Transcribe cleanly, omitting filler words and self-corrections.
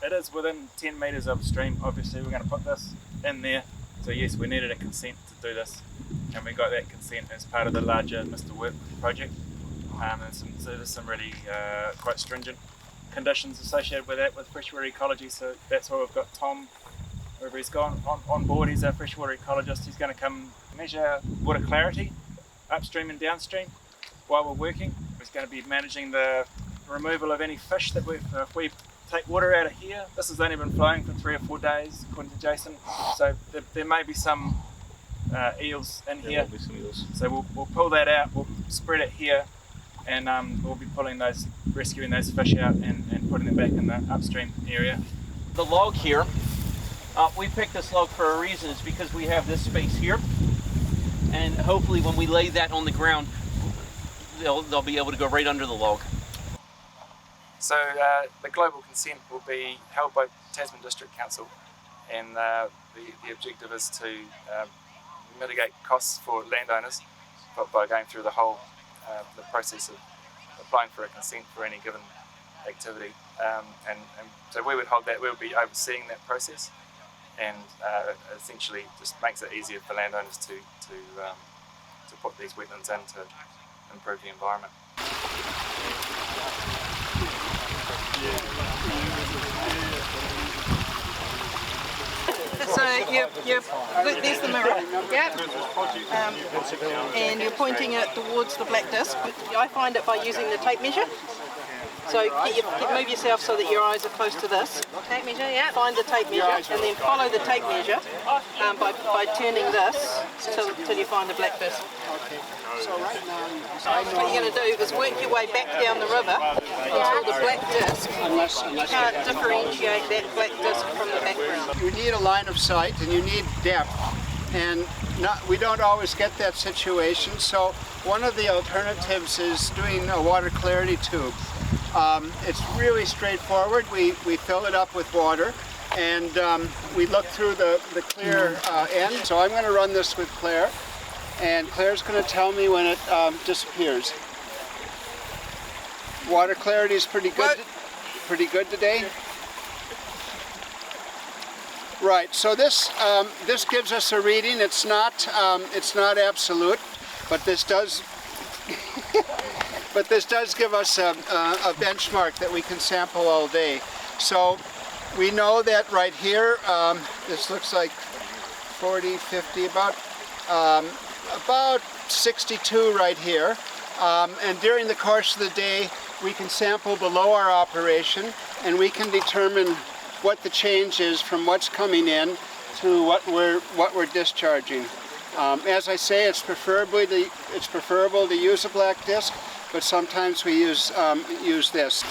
It is within 10 metres of stream. Obviously we're going to put this in there. So yes, we needed a consent to do this, and we got that consent as part of the larger Mr. Work project. So there's some really quite stringent conditions associated with that, with freshwater ecology. So that's why we've got Tom, wherever he's gone, on board. He's our freshwater ecologist. He's going to come measure water clarity upstream and downstream while we're working. He's going to be managing the removal of any fish that if we take water out of here. This has only been flowing for 3 or 4 days, according to Jason. So there may be some eels in here. There will be some eels. So we'll pull that out. We'll spread it here, and we'll be rescuing those fish out and putting them back in the upstream area. The log here, we picked this log for a reason. It's because we have this space here, and hopefully when we lay that on the ground, they'll be able to go right under the log. So the global consent will be held by Tasman District Council, and the objective is to mitigate costs for landowners by going through the whole the process of applying for a consent for any given activity. And so we would hold that, we'll be overseeing that process, and essentially just makes it easier for landowners to put these wetlands in to improve the environment. So there's the mirror, yep. And you're pointing it towards the black disc. I find it by using the tape measure. So move yourself so that your eyes are close to this. Tape measure, yeah. Find the tape measure and then follow the tape measure by turning this till you find the black disc. What you're going to do is work your way back down the river until the black disc. You can't differentiate that black disc from the background. You need a line of sight and you need depth, and we don't always get that situation. So one of the alternatives is doing a water clarity tube. It's really straightforward. We fill it up with water, and we look through the clear end. So I'm going to run this with Claire, and Claire's going to tell me when it disappears. Water clarity is pretty good. Pretty good today. Right. So this gives us a reading. It's not absolute, but this does. But this does give us a benchmark that we can sample all day. So we know that right here, this looks like 40, 50, about 62 right here. And during the course of the day, we can sample below our operation, and we can determine what the change is from what's coming in to what we're discharging. As I say, it's preferable to use a black disc, but sometimes we use this.